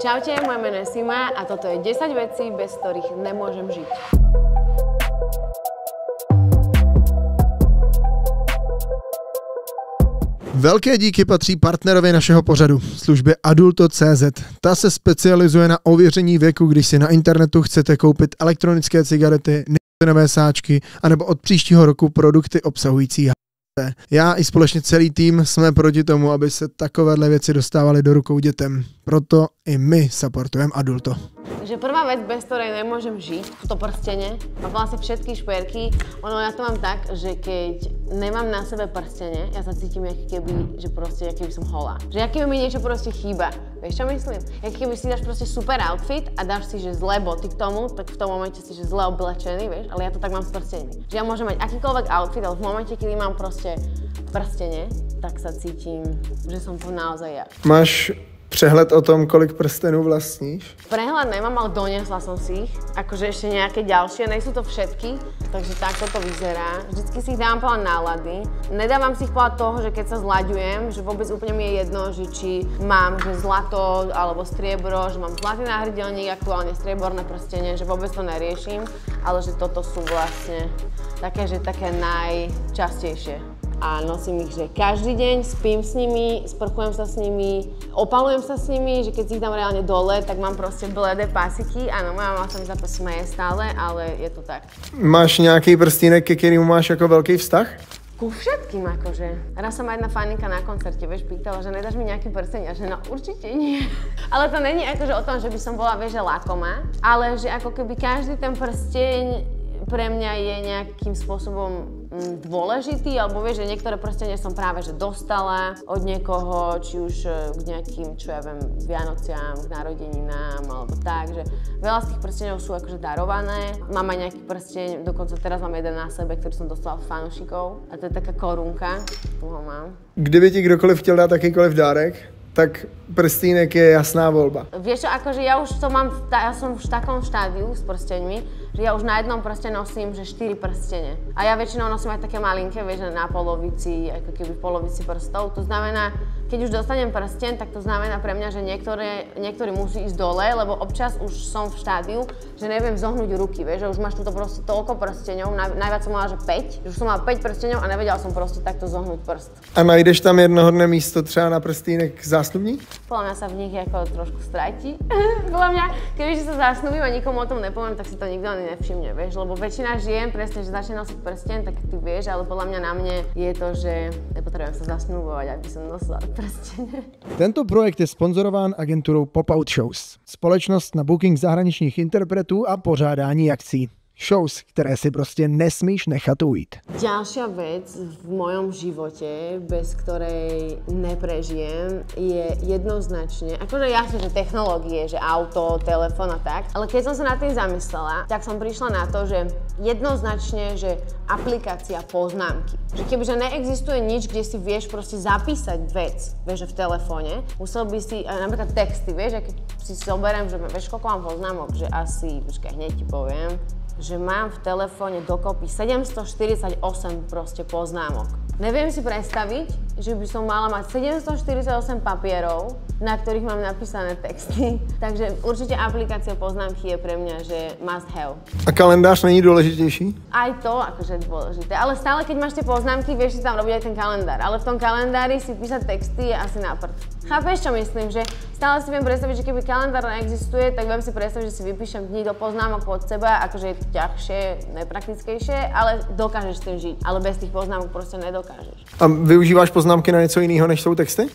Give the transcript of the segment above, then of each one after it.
Čaute, moje meno je Sima a toto je 10 vecí, bez ktorých nemôžem žiť. Velké díky patří partnerovi našeho pořadu, službě Adulto.cz. Ta se specializuje na ověření věku, když si na internetu chcete koupit elektronické cigarety, nikotinové sáčky anebo od příštího roku produkty obsahující HC. Já i společně celý tým jsme proti tomu, aby se takovéhle věci dostávaly do rukou dětem. Proto i my supportujeme Adulto. Takže prvá vec, bez ktorej nemôžem žiť, to prstenie. Mám vlastne všetky šperky. Ono, ja to mám tak, že keď nemám na sebe prstenie, ja sa cítim, jak keby, že proste, jak keby som holá. Že jak keby mi niečo proste chýba. Vieš, čo myslím? Jak keby si dáš proste super outfit a dáš si, že zlé boty k tomu, tak v tom momente si, že zle oblečený, vieš? Ale ja to tak mám s prstením. Že ja môžem mať akýkoľvek outfit, ale v momente, kedy mám proste prstenie, tak sa cítim, že som to naozaj ja. Máš přehled o tom, kolik prstenů vlastníš? Prehľad nemám, ale doniesla som si ich. Akože ešte nejaké ďalšie, nejsú to všetky, takže takto to vyzerá. Vždycky si ich dávam podľa nálady. Nedávam si ich podľa toho, že keď sa zlaďujem, že vôbec úplne mi je jedno, že či mám že zlato alebo striebro, že mám zlatý náhrdelník, aktuálne strieborné prstenie, že vôbec to neriešim, ale že toto sú vlastne také najčastejšie. A nosím ich, že každý deň, spím s nimi, sprchujem sa s nimi, opalujem sa s nimi, že keď si ich dám reálne dole, tak mám proste bledé pasiky. Áno, moja mama sa mi za to smeje stále, ale je to tak. Máš nějaký prstínek, ke kterému máš jako velký vztah? Ku všetkým akože. Raz sa ma jedna faninka na koncerte, vieš, pýtala, že nedáš mi nejaký prsteň, a že no určite nie. Ale to není akože o tom, že by som bola, vieš, že lakomá, ale že ako keby každý ten prsteň pre mňa je nejakým spôsobom dôležitý, alebo vieš, že niektoré prstenie som práve že dostala od niekoho, či už k nejakým, čo ja viem, Vianociam, k narodeninám, alebo tak, že veľa z tých prsteňov sú akože darované. Mám aj nejaký prsteň, dokonca teraz mám jeden na sebe, ktorý som dostala od fanúšikov, a to je taká korunka, tu ho mám. Kdyby ti kdokoliv chtěl dát jakýkoliv dárek, tak prstínek je jasná voľba. Vieš čo, akože ja už to mám, ja som už v takom štádiu s prsteňmi, že ja už na jednom prste nosím, že 4 prstene. A ja väčšinou nosím aj také malinké, vieš, na polovici, ako keby v polovici prstov. To znamená, keď už dostanem prsten, tak to znamená pre mňa, že niektorý musí ísť dole, lebo občas už som v štádiu, že neviem zohnúť ruky, vieš, že už máš tuto proste toľko prsteňov, najviac som mala, že 5, že už som mala 5 prsteňov a nevedela som proste takto zohnúť prst. A najdeš tam jednohodné místo třeba na prstínek zásnubník? Podľa mňa sa v nich ako trošku stratí. Podľa mňa, kebyže sa zásnubím a nikomu o tom nepoviem, tak si to nikto ani nevšimne, vieš, lebo väčšina žien presne, že začne nosiť prsteň, tak ty vieš, ale podľa mňa na mne je to, že nepotrebujem sa zasnubovať, aby som nosila prstene. Tento projekt je sponzorován agenturou Pop-Out Shows, společnost na booking zahraničních interpretů a pořádání akcí. Shows, ktoré si proste nesmíš nechat ujít. Ďalšia vec v mojom živote, bez ktorej neprežijem, je jednoznačne, akože jasne, že technológie, že auto, telefón a tak, ale keď som sa nad tým zamyslela, tak som prišla na to, že jednoznačne, že aplikácia poznámky. Že kebyže neexistuje nič, kde si vieš proste zapísať vec, vieš, že v telefóne, musel by si, napríklad texty, vieš, keď si zoberiem, že vieš, koľko mám poznámok, že asi, počkaj, hneď ti poviem, že mám v telefóne dokopy 748 proste poznámok. Neviem si predstaviť, že by som mala mať 748 papierov, na ktorých mám napísané texty. Takže určite aplikácia poznámky je pre mňa, že must have. A kalendář není dôležitejší? Aj to akože je dôležité, ale stále keď máš tie poznámky, vieš si tam robiť aj ten kalendár, ale v tom kalendári si písať texty je asi na prd. Chápeš, čo myslím? Že stále si viem predstaviť, že keby kalendár neexistuje, tak viem si predstaviť, že si vypíšem dni do poznámok pod seba, akože je to ťažšie, nepraktickejšie, ale dokážeš s tým žiť. Ale bez tých poznámok proste nedokážeš. A využíváš poznámky na něco jiného, než jsou texty?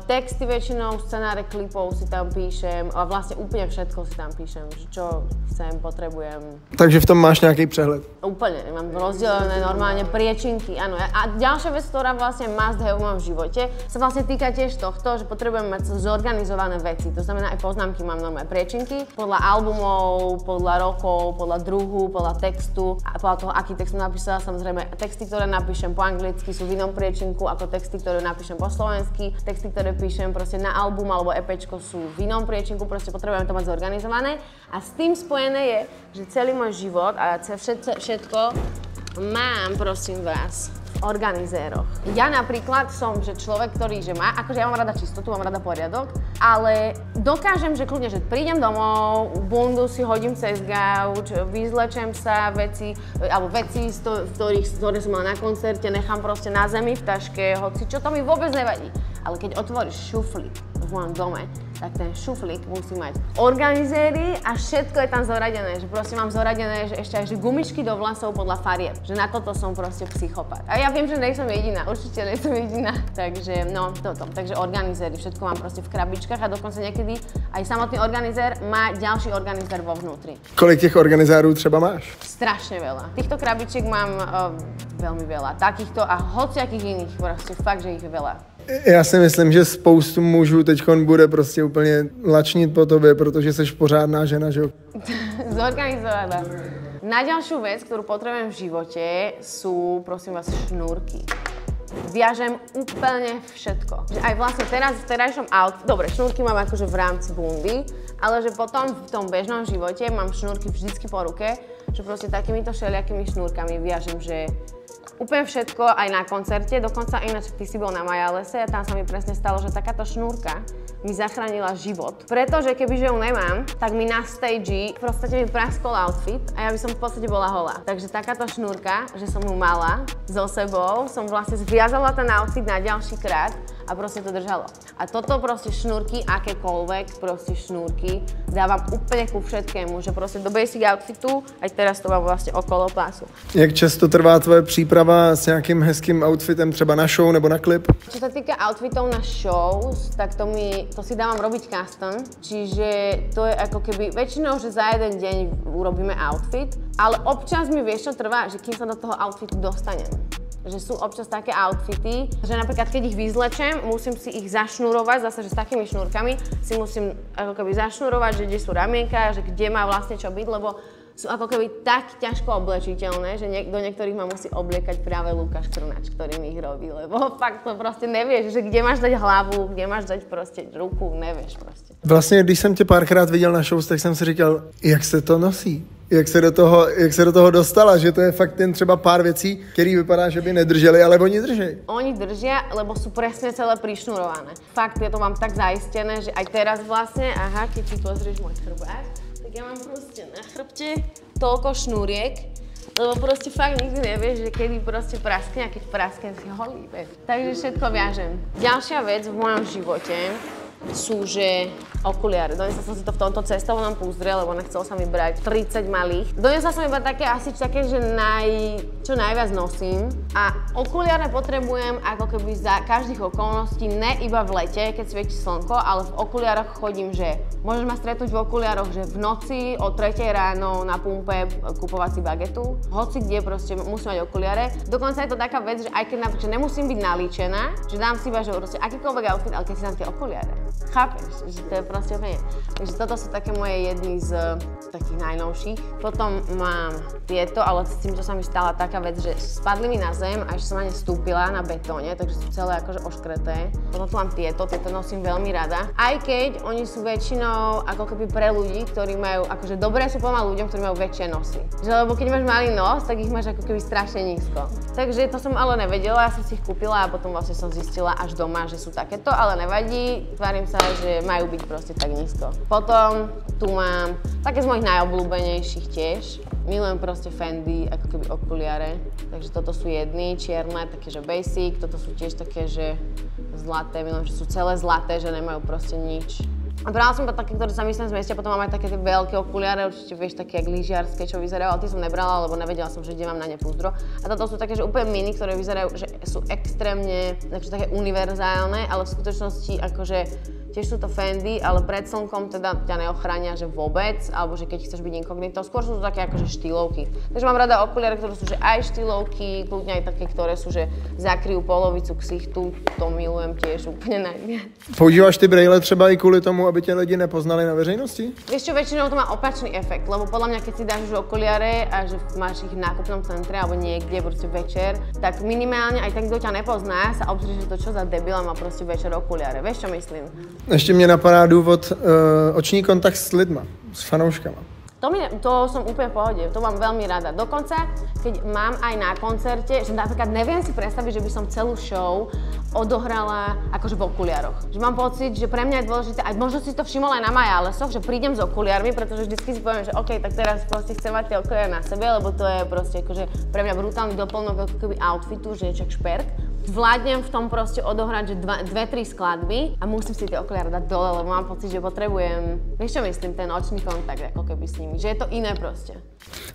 Texty väčšinou, scenáre klipov si tam píšem a vlastne úplne všetko si tam píšem, že čo chcem, potrebujem. Takže v tom máš nejaký přehled? Úplne, mám rozdelené normálne priečinky, áno. A ďalšia vec, ktorá vlastne must have v mojom živote, sa vlastne týka tiež tohto, že potrebujem mať zorganizované veci. To znamená, aj poznámky mám normálne priečinky, podľa albumov, podľa rokov, podľa druhu, podľa textu a podľa toho, aký text som napísala. Samozrejme, texty, ktoré napíšem po anglicky, sú v inom priečinku ako texty, ktoré napíšem po slovensky. Texty, ktoré píšem proste na album alebo EPčko sú v inom priečinku, proste potrebujem to mať zorganizované. A s tým spojené je, že celý môj život a všetko mám, prosím vás, v organizéroch. Ja napríklad som, že človek, ktorý, že má, akože ja mám rada čistotu, mám rada poriadok, ale dokážem, že kľudne, že prídem domov, bundu si hodím cez gauč, vyzlečem sa veci, ktoré som mala na koncerte, nechám proste na zemi v taške, hoci čo, to mi vôbec nevadí. Ale keď otvoríš šuflík v mojom dome, tak ten šuflík musí mať organizéry a všetko je tam zoradené, že proste mám zoradené, že ešte aj že gumičky do vlasov podľa farieb, že na toto som proste psychopat. A ja viem, že nejsem jediná, určite nejsem jediná, takže no toto, takže organizéry, všetko mám proste v krabičkách a dokonca niekedy aj samotný organizér má ďalší organizér vo vnútri. Kolik těch organizérů třeba máš? Strašne veľa. Týchto krabičiek mám veľmi veľa, takýchto a hociakých iných, proste fakt, že ich je veľa. Já si myslím, že spoustu mužů teďkon bude prostě úplně lačnit po tobě, protože jsi pořádná žena, že jo? Zorganizovaná. Na ďalšiu vec, ktorú potrebujem v živote, sú, prosím vás, šnúrky. Viažem úplne všetko. Že aj vlastne teraz v terajšom outfite, dobre, šnúrky mám akože v rámci bundy, ale že potom v tom bežnom živote mám šnúrky vždycky po ruke, že proste takýmito všelijakými šnúrkami viažem, že úplne všetko, aj na koncerte, dokonca ináč ty si bol na Majalese a tam sa mi presne stalo, že takáto šnúrka mi zachránila život. Pretože kebyže ju nemám, tak mi na stage v podstate mi praskol outfit a ja by som v podstate bola holá. Takže takáto šnúrka, že som ju mala so sebou, som vlastne zviazala ten outfit na ďalší krát a proste to držalo. A toto proste šnúrky, akékoľvek proste šnúrky, dávam úplne ku všetkému, že proste do basic outfitu, aj teraz to mám vlastne okolo pásu. Jak často trvá tvoje příprava s nějakým hezkým outfitem třeba na show nebo na klip? Čo sa týka outfitov na shows, tak to si dávam robiť custom, čiže to je ako keby väčšinou, že za jeden deň urobíme outfit, ale občas mi vieš čo trvá, že kým sa do toho outfitu dostanem. Že sú občas také outfity, že napríklad keď ich vyzlečem, musím si ich zašnúrovať, zase že s takými šnúrkami si musím ako keby zašnúrovať, že kde sú ramienka, že kde má vlastne čo byť, lebo sú ako keby tak ťažko oblečiteľné, že do niektorých ma musí obliekať práve Lukáš Krnač, ktorý mi ich robí, lebo fakt to proste nevieš, že kde máš dať hlavu, kde máš dať proste ruku, nevieš proste. Vlastně, když jsem tě párkrát viděl na shows, tak jsem si říkal, jak se to nosí? Jak se do toho dostala, že to je fakt jen třeba pár věcí, které vypadá, že by nedrželi, ale oni držej. Oni držia, lebo sú presne celé prišnurované. Fakt, ja to mám tak zaistené, že aj teraz vlastne, aha, keď si pozrieš môj chrbát, tak ja mám proste na chrbte toľko šnúriek, lebo proste fakt nikdy nevieš, že kedy proste praskne a keď praskne si holý. Takže všetko viažem. Ďalšia vec v mojom živote sú, že okuliare. Donesla som si to v tomto cestovnom púzdre, lebo nechcelo sa mi brať 30 malých. Donesla som iba také asi také, že čo najviac nosím. A okuliare potrebujem ako keby za každých okolností, ne iba v lete, keď svieti slnko, ale v okuliároch chodím, že môžeš ma stretnúť v okuliároch, že v noci o 3 ráno na pumpe kupovať si bagetu. Hoci kde proste musím mať okuliare. Dokonca je to taká vec, že aj keď napríklad nemusím byť nalíčená, že dám si iba, že proste akýkoľvek outfit, ale keď si dám tie okuliare. Chápeš? Že to je proste úplne. Takže toto sú také moje jedny z takých najnovších. Potom mám tieto, ale s týmto sa mi stala taká vec, že spadli mi na zem a ešte som na ne stúpila na betóne, takže sú celé akože oškreté. Potom tu mám tieto nosím veľmi rada. Aj keď oni sú väčšinou ako keby pre ľudí, ktorí majú, akože dobré sú pomaly ľuďom, ktorí majú väčšie nosy. Že lebo keď máš malý nos, tak ich máš ako keby strašne nízko. Takže to som ale nevedela, ja som si ich kúpila a potom vlastne som zistila až doma, že sú takéto, ale nevadí. Tvárim sa, že majú byť proste tak nízko. Potom tu mám také z mojich najobľúbenejších tiež. Milujem proste Fendi, ako keby okuliare. Takže toto sú jedny, čierne, také že basic. Toto sú tiež také, že zlaté. Milujem, že sú celé zlaté, že nemajú proste nič. A brala som také, ktoré sa myslím zmestia, potom mám aj také tie veľké okuliare, určite vieš, také jak lyžiarske, čo vyzerajú, ale tie som nebrala, lebo nevedela som, že kde mám na ne púzdro. A toto sú také, že úplne mini, ktoré vyzerajú, že sú extrémne, takže také univerzálne, ale v skutočnosti akože tiež sú to Fendi, ale pred slnkom teda ťa neochránia, že vôbec, alebo že keď chceš byť inkognito, skôr sú to také akože štýlovky. Takže mám rada okuliare, ktoré sú že aj štýlovky, kľudne aj také, ktoré sú že zakryjú polovicu ksichtu, to milujem tiež úplne najviac. Používaš ty brejle třeba i kvôli tomu, aby ťa lidi nepoznali na veřejnosti? Vieš čo, väčšinou to má opačný efekt, lebo podľa mňa, keď si dáš už okuliare a že máš ich v nákupnom centre alebo niekde proste večer, tak minimálne aj ten, kto ťa nepozná, sa obzrie, že to čo za debila má proste večer okuliare. Vieš čo myslím? Ještě mě napadá důvod oční kontakt s lidma, s fanouškama. To som úplne v pohode, to mám veľmi rada. Dokonca, keď mám aj na koncerte, že napríklad neviem si predstaviť, že by som celú show odohrala akože v okuliároch. Že mám pocit, že pre mňa je dôležité, aj možno si to všimol aj na Majalesoch, že prídem s okuliármi, pretože vždycky si poviem, že OK, tak teraz proste chcem mať tie okuliare na sebe, lebo to je proste akože pre mňa brutálny doplnok ako keby outfitu, že je čak šperk. Zvládnem v tom proste odohrať, že 2-3 skladby a musím si tie okuliare dať dole, lebo mám pocit, že potrebujem, vieš čo myslím, ten očný kontakt ako keby s nimi, že je to iné proste.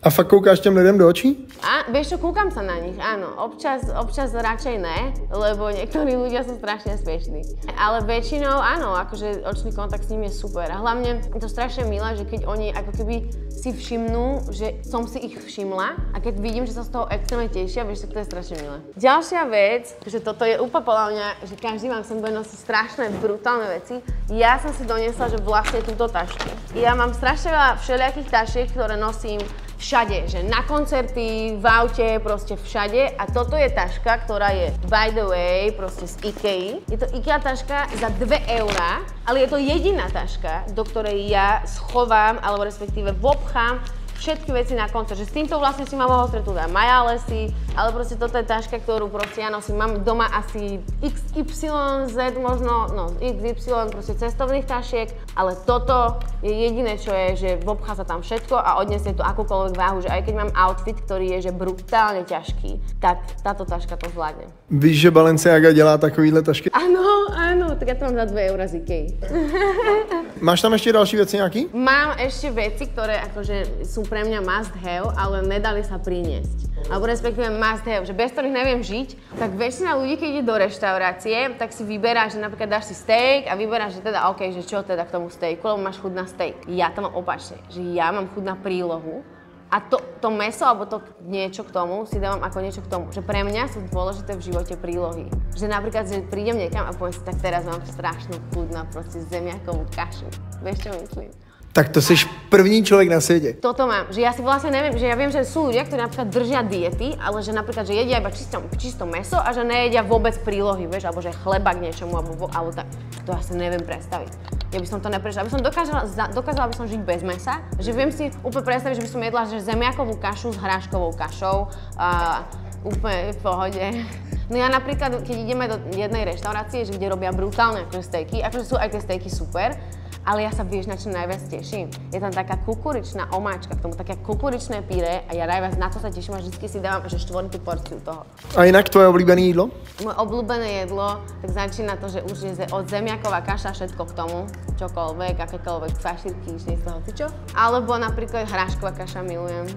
A fakt koukáš těm lidem do očí? A vieš čo, kúkam sa na nich, áno. Občas radšej ne, lebo niektorí ľudia sú strašne smiešní. Ale väčšinou áno, akože očný kontakt s nimi je super. A hlavne je to strašne milé, že keď oni ako keby si všimnú, že som si ich všimla a keď vidím, že sa z toho extrémne tešia, vieš, tak to je strašne milé. Ďalšia vec, že toto je úplne podľa mňa, že každý vám sem bude nosiť strašné brutálne veci. Ja som si doniesla, že vlastne túto tašku. Ja mám strašne veľa všelijakých tašiek, ktoré nosím všade, že na koncerty, v aute, proste všade. A toto je taška, ktorá je by the way, proste z IKEA. Je to IKEA taška za 2 €, ale je to jediná taška, do ktorej ja schovám, alebo respektíve vopchám všetky veci na koncert, že s týmto vlastne si ma mohol stretnúť aj Majálesy, ale proste toto je taška, ktorú proste ja nosím. Mám doma asi XYZ možno, no XY proste cestovných tašiek, ale toto je jediné, čo je, že vopchá sa tam všetko a odniesie tu akúkoľvek váhu, že aj keď mám outfit, ktorý je že brutálne ťažký, tak táto taška to zvládne. Víš, že Balenciaga dělá takovýhle tašky? Áno, tak ja to mám za 2 € z IKEA. Máš tam ještě další věci nějaký? Mám ešte veci, ktoré akože sú pre mňa must have, ale nedali sa priniesť. Alebo respektíve must have, že bez ktorých neviem žiť, tak väčšina ľudí, keď ide do reštaurácie, tak si vyberá, že napríklad dáš si steak a vyberáš, že teda OK, že čo teda k tomu steaku, lebo máš chuť na steak. Ja to mám opačne, že ja mám chuť na prílohu a to mäso alebo to niečo k tomu si dávam ako niečo k tomu. Že pre mňa sú dôležité v živote prílohy. Že napríklad, že prídem niekam a poviem si, tak teraz mám strašnú chuť na proste zemiakovú kašu. Vieš, čo myslím? Tak to jsi první člověk na světě. Toto mám, že ja si vlastne neviem, že ja viem, že sú ľudia, ktorí napríklad držia diety, ale že napríklad, že jedia iba čisto mäso a že nejedia vôbec prílohy, vieš, alebo že chleba k niečomu, alebo tak. To ja si neviem predstaviť. Ja by som to neprežila. Aby som dokázala by som žiť bez mäsa, že viem si úplne predstaviť, že by som jedla že zemiakovú kašu s hráškovou kašou a úplne v pohode. No ja napríklad, keď ideme do jednej reštaurácie, že kde robia brutálne stejky, akože sú aj tie stejky super, ale ja sa vieš, na čo najviac teším. Je tam taká kukuričná omáčka, k tomu také kukuričné pyré a ja najviac na to sa teším a vždycky si dávam že 4. porciu toho. A inak tvoje obľúbené jídlo? Moje obľúbené jedlo, tak začína to, že už je od zemiaková kaša všetko k tomu, čokoľvek, akékoľvek fašírky, šnicl, hocičo. Alebo napríklad hrášková kaša milujem.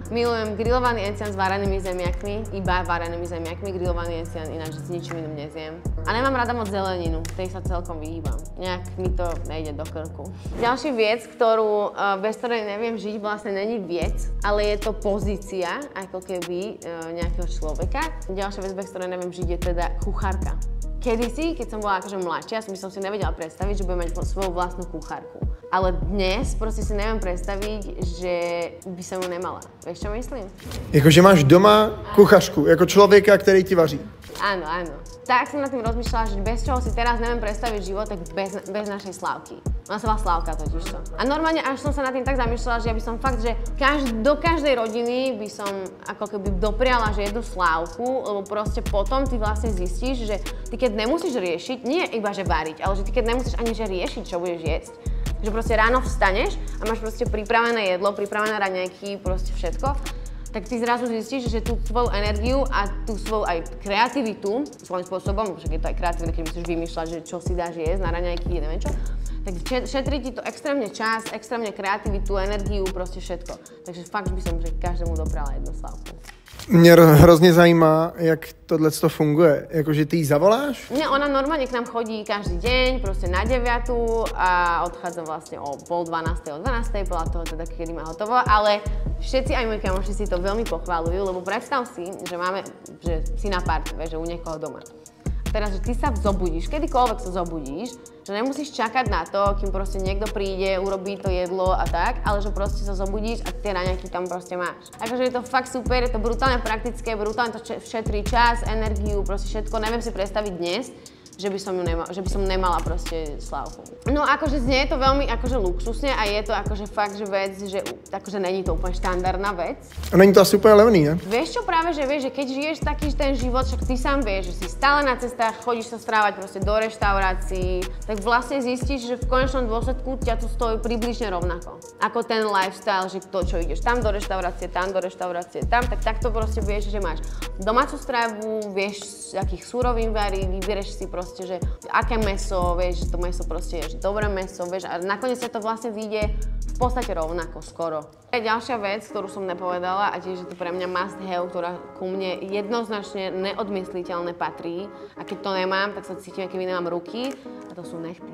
Milujem grillovaný encián s varenými zemiakmi, iba varenými zemiakmi, grillovaný encián, ináč s ničím iným nezjem. A nemám rada moc zeleninu, tej sa celkom vyhýbam. Nejak mi to nejde do krku. Ďalšia vec, bez ktorej neviem žiť, vlastne není vec, ale je to pozícia, ako keby nejakého človeka. Ďalšia vec, bez ktorej neviem žiť, je teda kuchárka. Kedysi, keď som bola akože mladšia, som si nevedela predstaviť, že budem mať svoju vlastnú kuchárku. Ale dnes proste si neviem predstaviť, že by som ju nemala. Vieš, čo myslím? Jakože máš doma kuchařku, jako člověka, který ti vaří. Áno. Tak som nad tým rozmýšľala, že bez čoho si teraz neviem predstaviť život, tak bez našej Slávky. Ona sa volá Slávka totižto. A normálne až som sa nad tým tak zamýšľala, že ja by som fakt, že do každej rodiny by som ako keby dopriala, že jednu Slávku, lebo proste potom ty vlastne zistíš, že ty keď nemusíš riešiť, nie iba že variť, ale že ty keď nemusíš ani že riešiť, čo budeš jesť. Že proste ráno vstaneš a máš proste pripravené jedlo, pripravené raňajky, proste všetko. Tak ty zrazu zistíš, že tú svoju energiu a tú svoju aj kreativitu svojím spôsobom, však je to aj kreatívne, keď musíš vymýšľať, že čo si dáš jesť na raňajky, neviem čo, tak šetrí ti to extrémne čas, extrémne kreativitu, energiu, proste všetko. Takže fakt by som že každému doprala jednu Slávku. Mě hrozně zajímá, jak tohleto funguje. Jakože ty ji zavoláš? Nie, ona normálne k nám chodí každý deň, proste na 9 a odchádza vlastne o 11:30, o 12:00, podľa toho teda, kedy má hotovo, ale všetci aj moji kamoši si to veľmi pochváľujú, lebo predstav si, že si na party, že u niekoho doma. Teraz, že ty sa zobudíš, kedykoľvek sa zobudíš, že nemusíš čakať na to, kým proste niekto príde, urobí to jedlo a tak, ale že proste sa zobudíš a tie raňajky tam proste máš. Takže je to fakt super, je to brutálne praktické, brutálne to šetrí čas, energiu, proste všetko. Neviem si predstaviť dnes, že by som nemala proste Slávku. No akože znie to veľmi akože luxusne a je to akože fakt, že vec, že akože není to úplne štandardná vec. A není to asi úplne levný, ne? Vieš čo, práve, že vieš, že keď žiješ taký ten život, však ty sám vieš, že si stále na cestách, chodíš sa strávať proste do reštaurácií, tak vlastne zistíš, že v konečnom dôsledku ťa to stojí približne rovnako. Ako ten lifestyle, že to, čo ideš tam do reštaurácie, tam, tak takto proste vieš, že máš domácu stravu, vieš, z akých surovín varí, vyberieš si proste, že aké mäso, vieš, že to mäso proste je, že dobré mäso, vieš, a nakoniec sa to vlastne vyjde v podstate rovnako, skoro. A ďalšia vec, ktorú som nepovedala a tiež je to pre mňa must have, ktorá ku mne jednoznačne neodmysliteľne patrí a keď to nemám, tak sa cítim, keby nemám ruky a to sú nechty.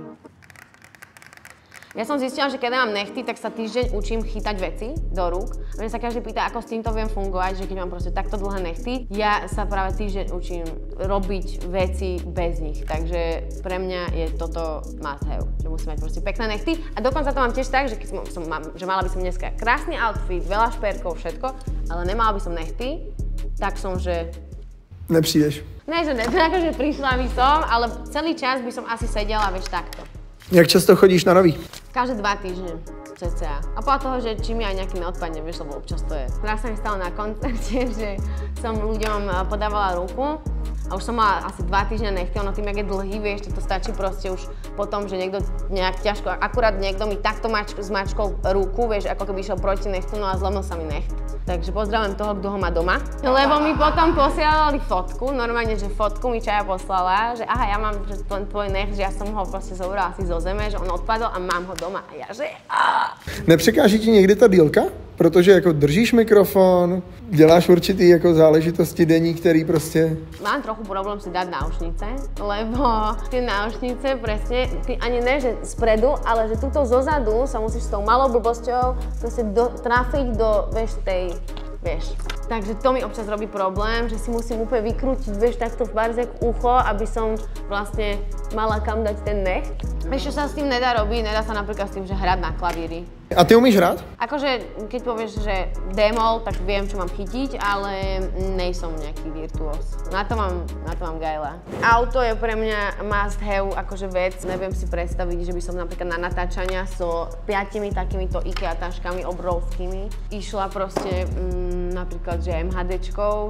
Ja som zistila, že keď mám nechty, tak sa týždeň učím chytať veci do rúk. Mňa sa každý pýta, ako s týmto viem fungovať, že keď mám proste takto dlhé nechty, ja sa práve týždeň učím robiť veci bez nich. Takže pre mňa je toto must have, že musím mať proste pekné nechty. A dokonca to mám tiež tak, že keď že mala by som dneska krásny outfit, veľa šperkov, všetko, ale nemala by som nechty, tak som, že... Nepřídeš. Ne, že akože prišla by som, ale celý čas by som asi sedela, vieš, takto. Jak často chodíš na nový? Každé 2 týždne, cca. A podľa toho, že či mi aj nejaký neodpadne, vieš, lebo občas to je. Raz sa mi stalo na koncerte, že som ľuďom podávala ruku a už som mala asi 2 týždne nechty, ono tým, jak je dlhý, vieš, to stačí proste už potom, že niekto nejak ťažko, akurát niekto mi takto zmačkol ruku, vieš, ako keby išiel proti nechtu, no a zlomil sa mi necht. Takže pozdravujem toho, kto ho má doma. Lebo mi potom posielali fotku, normálne, že fotku mi Čaja poslala, že aha, ja mám tvoj necht, že ja som ho proste zobrala asi zo zeme, že on odpadol a mám ho doma. A ja, že Nepřekáží ti někdy ta dílka? Protože jako držíš mikrofon, děláš určitý jako záležitosti denní, který prostě... Mám trochu problém si dať náušnice, lebo tie náušnice presne, ty ani ne, že spredu, ale že tuto zozadu sa musíš s tou malou blbosťou proste trafiť do, vieš, tej, vieš. Takže to mi občas robí problém, že si musím úplne vykrútiť, vieš, takto v barzek ucho, aby som vlastne mala kam dať ten necht. Vieš, čo sa s tým nedá robiť? Nedá sa napríklad s tým, že hrať na klavíri. A ty umíš hrát? Akože, keď povieš, že démol, tak viem, čo mám chytiť, ale nejsom nejaký virtuós. Na to mám gajla. Auto je pre mňa must have, akože vec. Neviem si predstaviť, že by som napríklad na natáčania so 5 takýmito IKEA taškami obrovskými išla proste napríklad, že MHDčkou.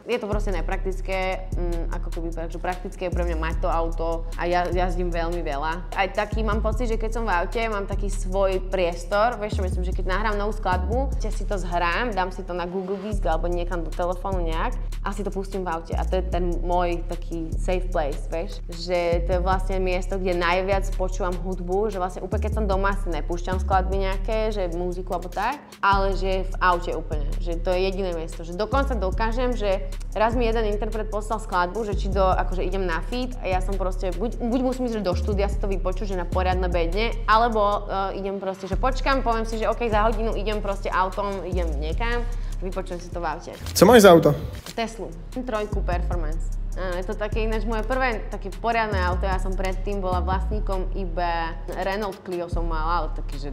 Je to proste nepraktické, ako keby praktické je pre mňa mať to auto a ja jazdím veľmi veľa. Aj taký mám pocit, že keď som v aute, mám taký svoj priestor, vieš čo myslím, že keď nahrám novú skladbu, si to zhrám, dám si to na Google Disk alebo niekam do telefónu nejak a si to pustím v aute a to je ten môj taký safe place, vieš, že to je vlastne miesto, kde najviac počúvam hudbu, že vlastne úplne keď som doma si nepúšťam skladby nejaké, že muziku alebo tak, ale že v aute úplne, že to je jediné miesto, že dokonca dokážem, že raz mi jeden interpret poslal skladbu, že či akože idem na feed a ja som proste, buď musím ísť do štúdia si to vypočuť, že na poriadne bedne, alebo idem proste, že počkám, poviem si, že OK, za hodinu idem proste autom, idem niekam, vypočujem si to v aute. Co máš za auto? Teslu, 3 Performance. Je to také ináč moje prvé také poriadne auto, ja som predtým bola vlastníkom iba Renault Clio som mala, ale také, že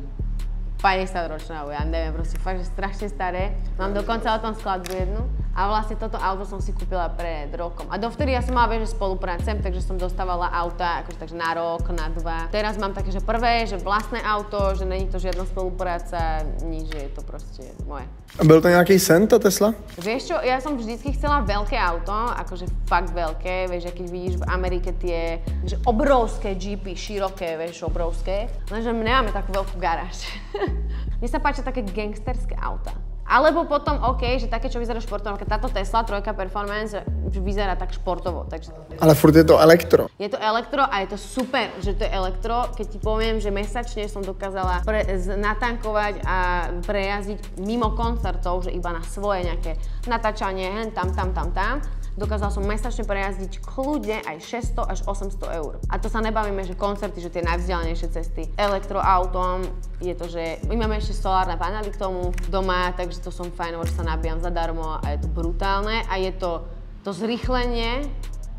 50-ročné, ja neviem, proste fakt, že strašne staré. Mám dokonca o tom skladbu jednu a vlastne toto auto som si kúpila pred rokom. A dovtedy ja som mala, vieš, že spolupracem, takže som dostávala auta, akože takže na rok, na 2. Teraz mám také, že prvé, že vlastné auto, že není to žiadna spolupráca, nič, že je to proste moje. A byl to nějaký sen, ta Tesla? Vieš čo, ja som vždycky chcela veľké auto, akože fakt veľké, vieš, keď vidíš v Amerike tie že obrovské jeepy, široké, vieš, obrovské, lenže my nemáme takú veľkú garáž. Mne sa páčia také gangsterské auta. Alebo potom, OK, že také, čo vyzerá športovo, táto Tesla 3 Performance vyzerá tak športovo, takže... Ale furt je to elektro. Je to elektro a je to super, že to je elektro. Keď ti poviem, že mesačne som dokázala natankovať a prejazdiť mimo koncertov, že iba na svoje nejaké natáčanie, tam. Dokázala som mesačne prejazdiť kľudne aj 600 až 800 eur. A to sa nebavíme, že koncerty, že tie najvzdialenejšie cesty. Elektroautom je to, že my máme ešte solárne panely k tomu doma, takže to som fajn, že sa nabíjam zadarmo a je to brutálne. A je to zrýchlenie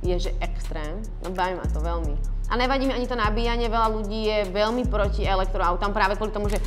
je, že extrém. No baví ma to veľmi. A nevadí mi ani to nabíjanie, veľa ľudí je veľmi proti elektroautám práve kvôli tomu, že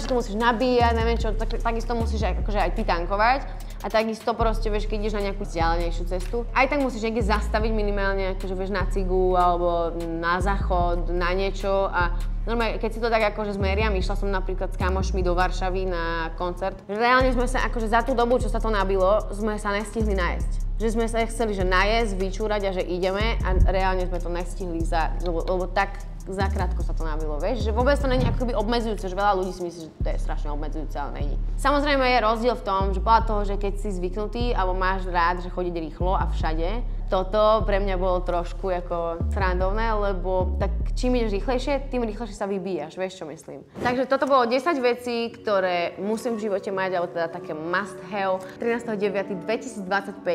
to musíš nabíjať, neviem čo, takisto musíš akože aj ty tankovať. A takisto proste, vieš, keď ideš na nejakú vzdialenejšiu cestu, aj tak musíš niekde zastaviť minimálne, akože vieš, na cigu alebo na záchod, na niečo a normálne, keď si to tak akože zmeriam, išla som napríklad s kamošmi do Varšavy na koncert. Reálne sme sa akože za tú dobu, čo sa to nabilo, sme sa nestihli najesť. Že sme sa chceli, že najesť, vyčúrať a že ideme a reálne sme to nestihli, lebo tak zakrátko sa to nabilo, vieš, že vôbec to není akoby obmedzujúce, že veľa ľudí si myslí, že to je strašne obmedzujúce, ale není. Samozrejme je rozdiel v tom, že podľa toho, že keď si zvyknutý alebo máš rád, že chodiť rýchlo a všade, toto pre mňa bolo trošku ako srandovné, lebo tak čím ideš rýchlejšie, tým rýchlejšie sa vybíjaš, vieš čo myslím. Takže toto bolo 10 vecí, ktoré musím v živote mať, alebo teda také must have. 13.9.2025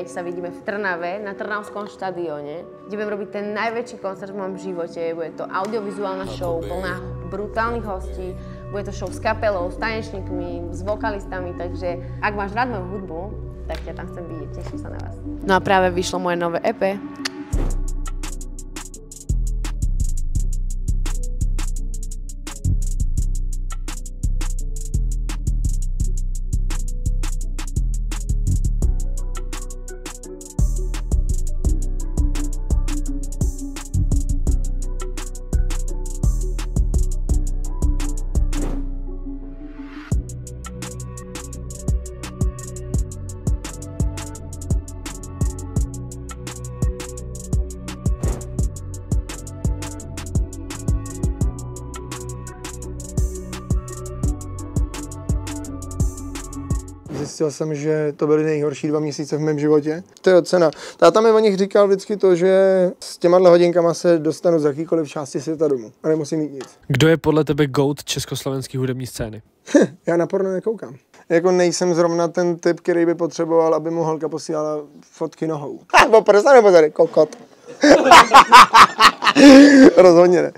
sa vidíme v Trnave, na Trnavskom štadióne, kde budem robiť ten najväčší koncert v mojom živote. Bude to audiovizuálna show, plná brutálnych hostí. Bude to show s kapelou, s tanečníkmi, s vokalistami, takže ak máš rád moju hudbu, tak ťa tam chcem vidieť, teším sa na vás. No a práve vyšlo moje nové EP. Zjistil jsem, že to byly nejhorší 2 měsíce v mém životě. To je cena. Táta mi o nich říkal vždycky to, že s těma hodinkama se dostanu z jakýkoliv části světa domů. A nemusím mít nic. Kdo je podle tebe GOAT československé hudební scény? Já na porno nekoukám. Jako nejsem zrovna ten typ, který by potřeboval, aby mu holka posílala fotky nohou. Bo prsa nebo tady kokot. Rozhodně ne.